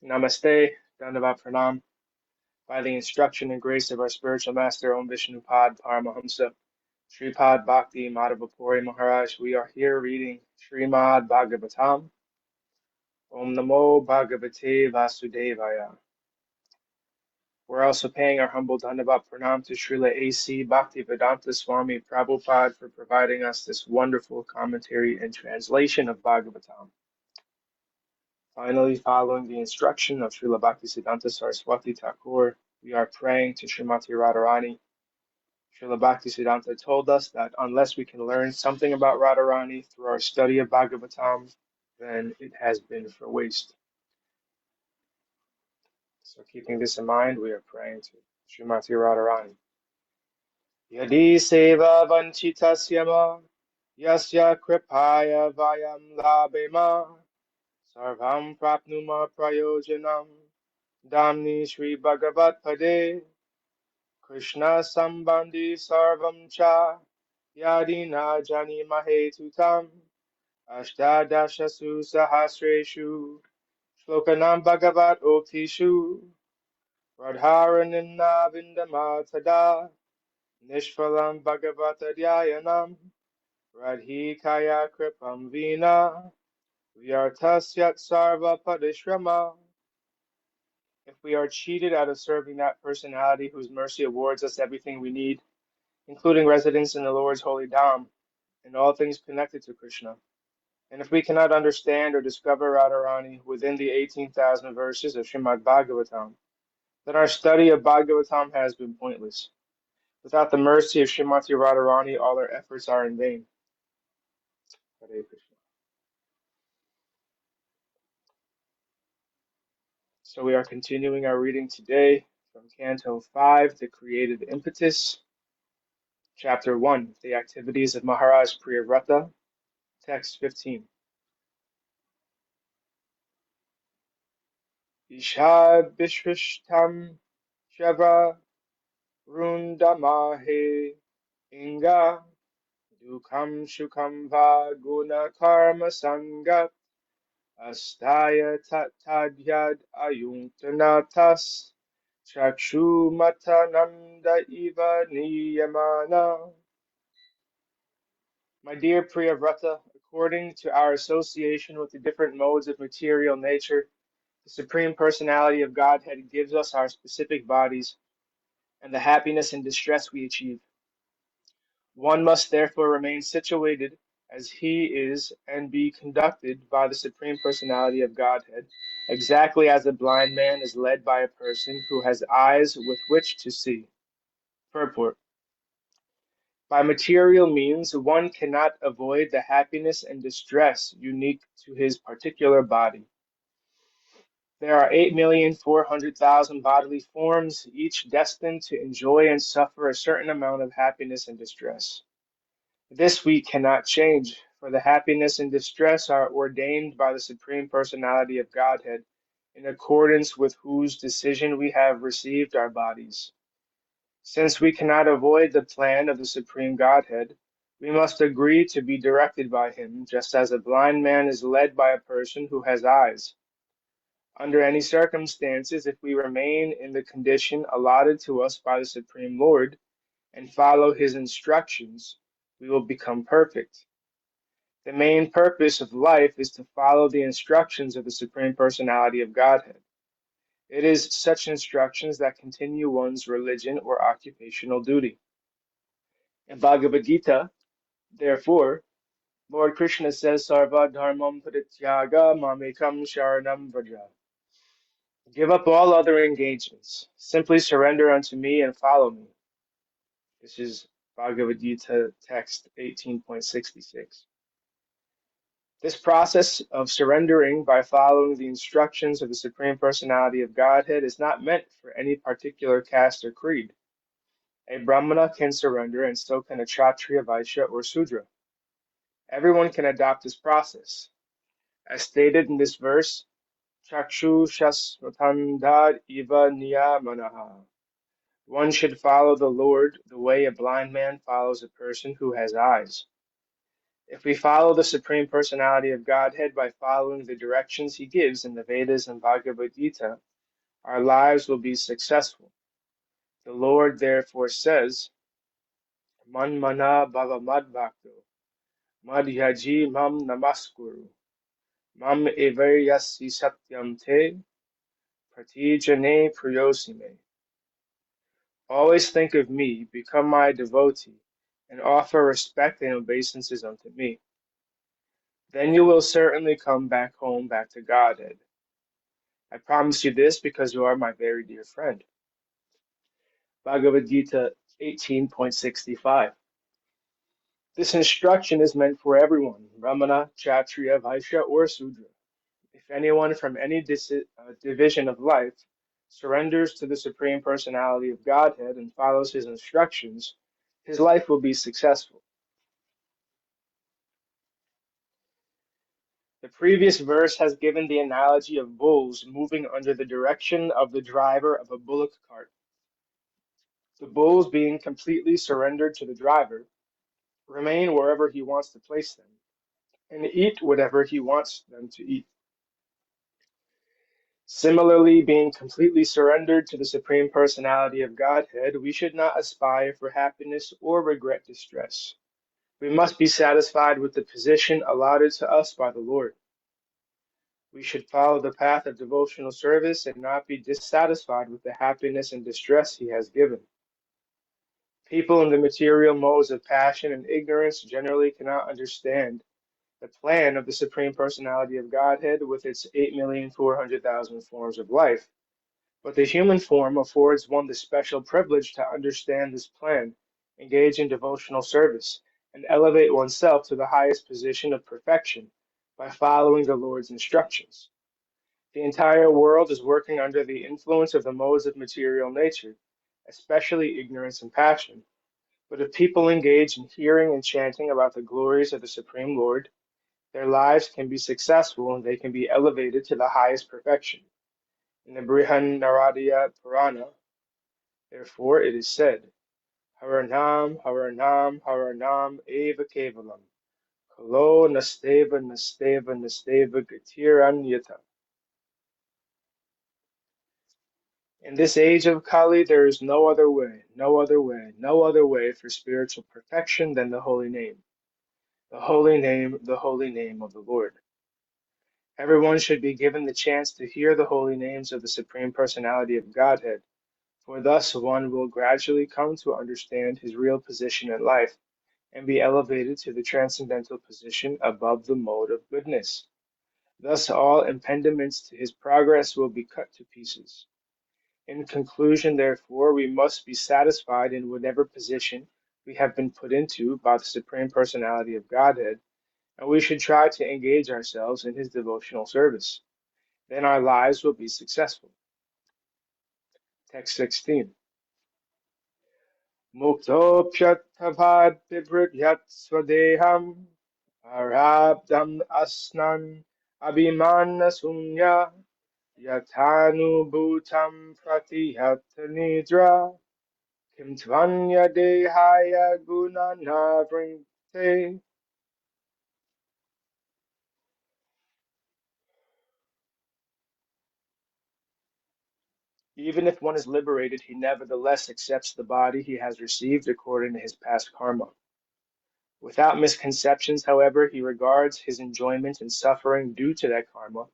Namaste, Dandavat Pranam. By the instruction and grace of our spiritual master, Om Vishnupad Paramahamsa, Sripad Bhakti Madhava Puri Maharaj, we are here reading Srimad Bhagavatam. Om Namo Bhagavate Vasudevaya. We're also paying our humble Dandavat Pranam to Srila A.C. Bhaktivedanta Swami Prabhupada for providing us this wonderful commentary and translation of Bhagavatam. Finally, following the instruction of Srila Bhaktisiddhanta Saraswati Thakur, we are praying to Srimati Radharani. Srila Bhaktisiddhanta told us that unless we can learn something about Radharani through our study of Bhagavatam, then it has been for waste. So keeping this in mind, we are praying to Srimati Radharani. Yadi seva vanchitasya ma, yasya kripaya vayam labema, sarvam prapnuma prayojanam, Damni Shri Bhagavat Pade Krishna Sambandhi Sarvam Cha Yadina Jani Mahetutam Ashtadashasu Sahasreshu Shlokanam Bhagavat Oktishu Radharanina Vindamatada Nishphalam Bhagavat Adhyayanam Radhikaya Kripam Vina Vyartasyat Sarva Padishrama. If we are cheated out of serving that personality whose mercy awards us everything we need, including residence in the Lord's holy Dham and all things connected to Krishna, and if we cannot understand or discover Radharani within the 18,000 verses of Srimad Bhagavatam, then our study of Bhagavatam has been pointless. Without the mercy of Srimati Radharani, all our efforts are in vain. Hare Krishna. So we are continuing our reading today from Canto 5, The Creative Impetus, Chapter 1, The Activities of Maharaj Priyavrata, Text 15. Ishad Bishvishtam Shava Rundamahe Inga Dukam Shukam Va Guna Karma Sangat Astaya Tadyad Ayuntanatas Chakshu Matananda Iva Niyamana. My dear Priyavrata, according to our association with the different modes of material nature, the Supreme Personality of Godhead gives us our specific bodies and the happiness and distress we achieve. One must therefore remain situated as he is and be conducted by the Supreme Personality of Godhead, exactly as a blind man is led by a person who has eyes with which to see. Purport. By material means, one cannot avoid the happiness and distress unique to his particular body. There are 8,400,000 bodily forms, each destined to enjoy and suffer a certain amount of happiness and distress. This we cannot change, for the happiness and distress are ordained by the Supreme Personality of Godhead, in accordance with whose decision we have received our bodies. Since we cannot avoid the plan of the Supreme Godhead, we must agree to be directed by him, just as a blind man is led by a person who has eyes. Under any circumstances, if we remain in the condition allotted to us by the Supreme Lord and follow his instructions, we will become perfect. The main purpose of life is to follow the instructions of the Supreme Personality of Godhead. It is such instructions that continue one's religion or occupational duty. In Bhagavad Gita, therefore, Lord Krishna says, Sarva dharmam parityaga mamekam sharanam vraja. Give up all other engagements. Simply surrender unto me and follow me. This is Bhagavad Gita text 18.66. This process of surrendering by following the instructions of the Supreme Personality of Godhead is not meant for any particular caste or creed. A Brahmana can surrender, and so can a Kshatriya, Vaishya, or Sudra. Everyone can adopt this process. As stated in this verse, Chakshu Shasvatandad Iva Niyamanaha. One should follow the Lord the way a blind man follows a person who has eyes. If we follow the Supreme Personality of Godhead by following the directions he gives in the Vedas and Bhagavad Gita, our lives will be successful. The Lord therefore says, Man mana bhava mad bhakto, mad yaji mam namaskuru, mam everyasi satyam te, pratijane priyosime. Always think of me, become my devotee, and offer respect and obeisances unto me. Then you will certainly come back home, back to Godhead. I promise you this because you are my very dear friend. Bhagavad Gita 18.65. This instruction is meant for everyone, Brahmana, Kshatriya, Vaishya, or Sudra. If anyone from any division of life surrenders to the Supreme Personality of Godhead and follows his instructions, his life will be successful. The previous verse has given the analogy of bulls moving under the direction of the driver of a bullock cart. The bulls, being completely surrendered to the driver, remain wherever he wants to place them, and eat whatever he wants them to eat. Similarly, being completely surrendered to the Supreme Personality of Godhead, we should not aspire for happiness or regret distress. We must be satisfied with the position allotted to us by the Lord. We should follow the path of devotional service and not be dissatisfied with the happiness and distress he has given. People in the material modes of passion and ignorance generally cannot understand the plan of the Supreme Personality of Godhead with its 8,400,000 forms of life. But the human form affords one the special privilege to understand this plan, engage in devotional service, and elevate oneself to the highest position of perfection by following the Lord's instructions. The entire world is working under the influence of the modes of material nature, especially ignorance and passion. But if people engage in hearing and chanting about the glories of the Supreme Lord, their lives can be successful and they can be elevated to the highest perfection. In the Brihanaradiya Purana, therefore, it is said, Haranam, Haranam, Haranam, Eva Kevalam, Kalo Nasteva, Nasteva, Nasteva, Gatiranyata. In this age of Kali, there is no other way, no other way, no other way for spiritual perfection than the holy name. The holy name, the holy name of the Lord. Everyone should be given the chance to hear the holy names of the Supreme Personality of Godhead, for thus one will gradually come to understand his real position in life and be elevated to the transcendental position above the mode of goodness. Thus all impediments to his progress will be cut to pieces. In conclusion, therefore, we must be satisfied in whatever position we have been put into by the Supreme Personality of Godhead, and we should try to engage ourselves in his devotional service. Then our lives will be successful. Text 16. Muktopyatavad bibhryat swadeham arabdam asnan abhimana sunya yatanu bhutam pratiyata nidra kim tvanya dehaya gunana vrinte. Even if one is liberated, he nevertheless accepts the body he has received according to his past karma. Without misconceptions, however, he regards his enjoyment and suffering due to that karma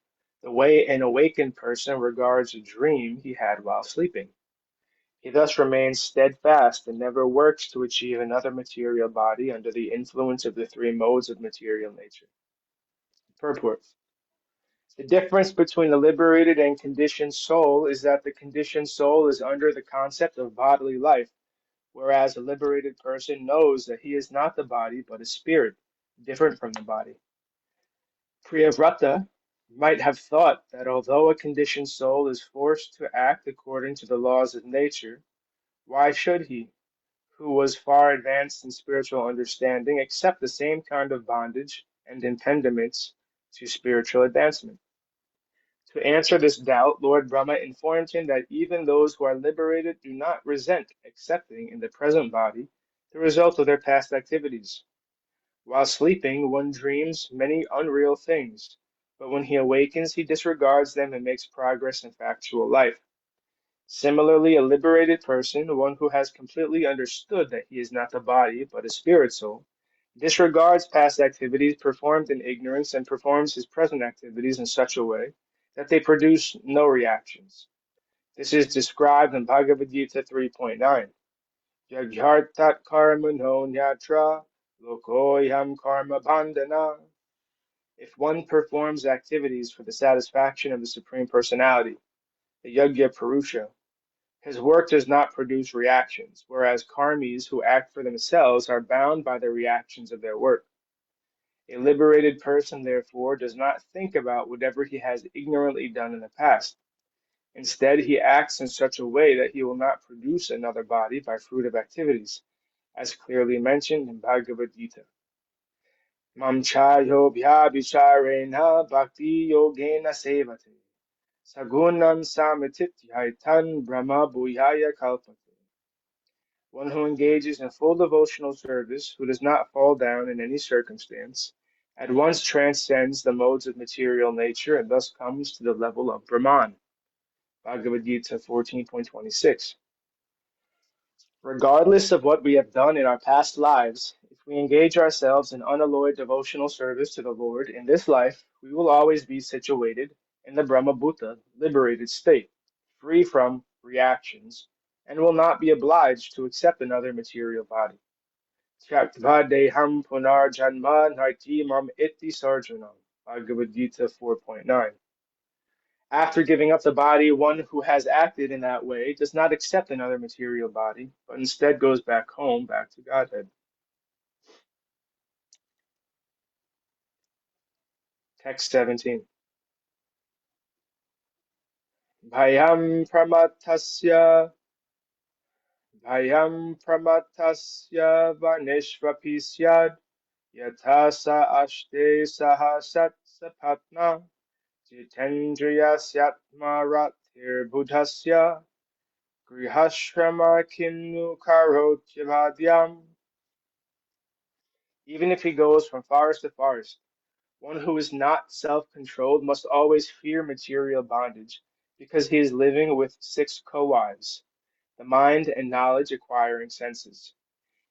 the way an awakened person regards a dream he had while sleeping. He thus remains steadfast and never works to achieve another material body under the influence of the three modes of material nature. Purport. The difference between the liberated and conditioned soul is that the conditioned soul is under the concept of bodily life, whereas a liberated person knows that he is not the body but a spirit, different from the body. Priyavrata might have thought that although a conditioned soul is forced to act according to the laws of nature, why should he, who was far advanced in spiritual understanding, accept the same kind of bondage and impediments to spiritual advancement? To answer this doubt, Lord Brahma informed him that even those who are liberated do not resent accepting in the present body the result of their past activities. While sleeping, one dreams many unreal things, but when he awakens, he disregards them and makes progress in factual life. Similarly, a liberated person, one who has completely understood that he is not the body but a spirit soul, disregards past activities performed in ignorance and performs his present activities in such a way that they produce no reactions. This is described in Bhagavad Gita 3.9. Yagyartat karma no nyatra lokoyam karma bandhana. If one performs activities for the satisfaction of the Supreme Personality, the Yagya Purusha, his work does not produce reactions, whereas karmis who act for themselves are bound by the reactions of their work. A liberated person, therefore, does not think about whatever he has ignorantly done in the past. Instead, he acts in such a way that he will not produce another body by fruit of activities, as clearly mentioned in Bhagavad Gita. Mamchayobhyabhicharena bhakti yogena sevate sagunam samitityaitan brahma bhuyaya kalpate. One who engages in full devotional service, who does not fall down in any circumstance, at once transcends the modes of material nature and thus comes to the level of Brahman. Bhagavad Gita 14.26. Regardless of what we have done in our past lives, if we engage ourselves in unalloyed devotional service to the Lord in this life, we will always be situated in the Brahmabhuta, liberated state, free from reactions, and will not be obliged to accept another material body. Tyaktva punar janma nartimam iti sarjanam. Bhagavad Gita 4.9. After giving up the body, one who has acted in that way does not accept another material body, but instead goes back home, back to Godhead. Text 17. Bhayam pramatasya vanishvapisyad yatasa ashte sahasat sapatna jitendriya syatma ratir buddhasya grihashrama kinnu karotyavadyam. Even if he goes from forest to forest, one who is not self-controlled must always fear material bondage, because he is living with 6 co-wives, the mind and knowledge acquiring senses.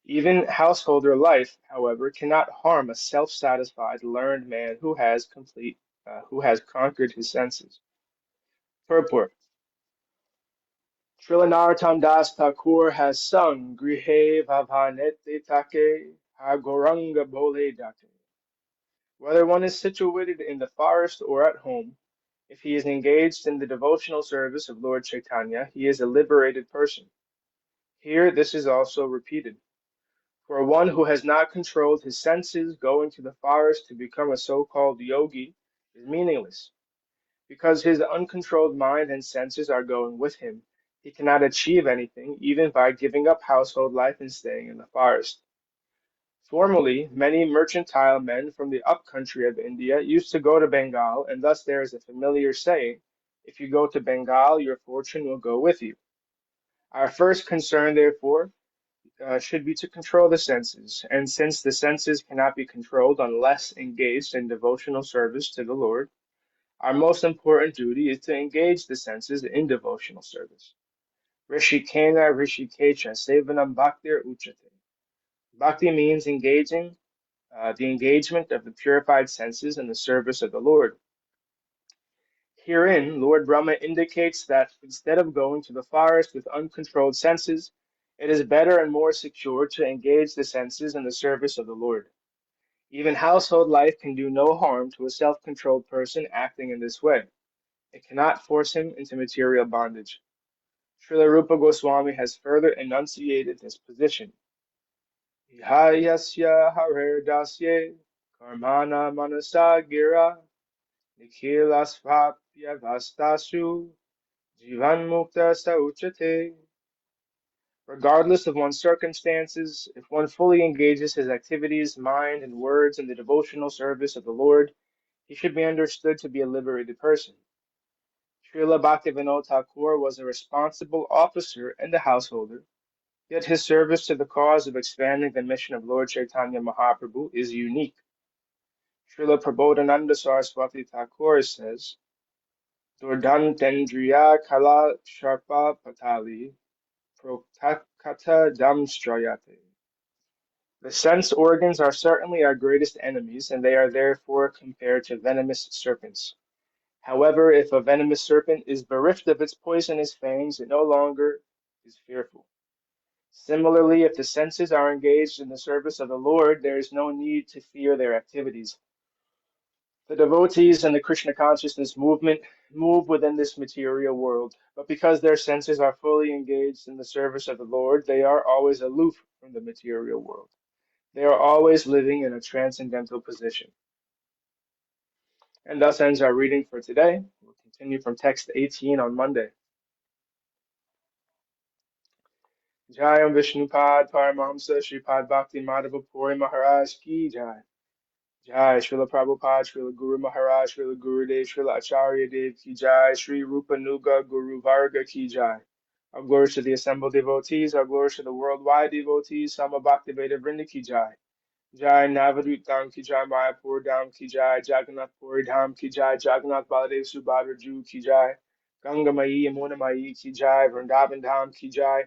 Even householder life, however, cannot harm a self-satisfied, learned man who has conquered his senses. Purport. Srila Narottam Das Thakur has sung Grihe Vavanete Take Hagoranga Bole Dake. Whether one is situated in the forest or at home, if he is engaged in the devotional service of Lord Chaitanya, he is a liberated person. Here, this is also repeated. For one who has not controlled his senses, going to the forest to become a so-called yogi is meaningless. Because his uncontrolled mind and senses are going with him, he cannot achieve anything, even by giving up household life and staying in the forest. Formerly, many mercantile men from the upcountry of India used to go to Bengal, and thus there is a familiar saying, if you go to Bengal, your fortune will go with you. Our first concern, therefore, should be to control the senses, and since the senses cannot be controlled unless engaged in devotional service to the Lord, our most important duty is to engage the senses in devotional service. Rishikena Rishikecha Sevanam Bhaktir Uchate. Bhakti means engaging the engagement of the purified senses in the service of the Lord. Herein, Lord Brahma indicates that instead of going to the forest with uncontrolled senses, it is better and more secure to engage the senses in the service of the Lord. Even household life can do no harm to a self-controlled person acting in this way. It cannot force him into material bondage. Srila Rupa Goswami has further enunciated this position. Ihayasya harer dasye karmana manasa gira nikhilasvapya vastasu jivan mukta sauchate. Regardless of one's circumstances, if one fully engages his activities, mind, and words in the devotional service of the Lord, he should be understood to be a liberated person. Srila Bhaktivedanta Thakur was a responsible officer and a householder, Yet his service to the cause of expanding the mission of Lord Chaitanya Mahaprabhu is unique. Srila Prabodhananda Saraswati Thakur says, Dordhan Tendriya Kala Sharpa Patali Proktakata Damstrayate. The sense organs are certainly our greatest enemies, and they are therefore compared to venomous serpents. However, if a venomous serpent is bereft of its poisonous fangs, it no longer is fearful. Similarly, if the senses are engaged in the service of the Lord, there is no need to fear their activities. The devotees in the Krishna consciousness movement move within this material world, but because their senses are fully engaged in the service of the Lord, they are always aloof from the material world. They are always living in a transcendental position. And thus ends our reading for today. We'll continue from text 18 on Monday. Jayam Vishnupad Paramahamsa Sripad Bhakti Madhava Puri Maharaj Ki Jai. Jai Srila Prabhupada, Srila Guru Maharaj, Srila Gurudev, Srila Acharya Dev Ki Jai, Sri Rupa Nuga Guru Varga Ki Jai. Our glories to the assembled devotees, our glories to the worldwide devotees, Sama Bhakti Veda Vrinda Ki Jai. Jai Navadvip Dham Ki Jai, Mayapur Dham Ki Jai, Jagannath Puri Dham Ki Jai, Jagannath Baladev Subhadra Ju Ki Jai, Ganga Mai Yamuna Mai Ki Jai, Vrindavan Dham Ki Jai,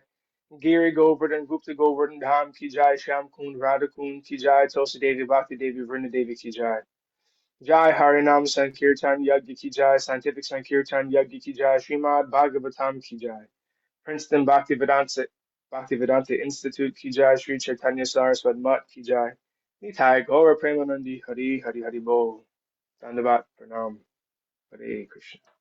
Giri Govardhan Gupta Govardhan Dham Ki Jai, Sham Kund Radha Kund Ki Jai, Tulsi Devi Bhakti Devi Vrinda Devi Ki Jai. Jai Harinam Sankirtan Yagya Ki Jai, Scientific Sankirtan Yagya Ki Jai, Srimad Bhagavatam Ki Jai, Princeton Bhaktivedanta Institute Ki Jai, Sri Chaitanya Saraswat Mat Ki Jai, Nitai Gaura Premanandi Hari Hari Hari Bol, Dandavat Pranam, Hare Krishna.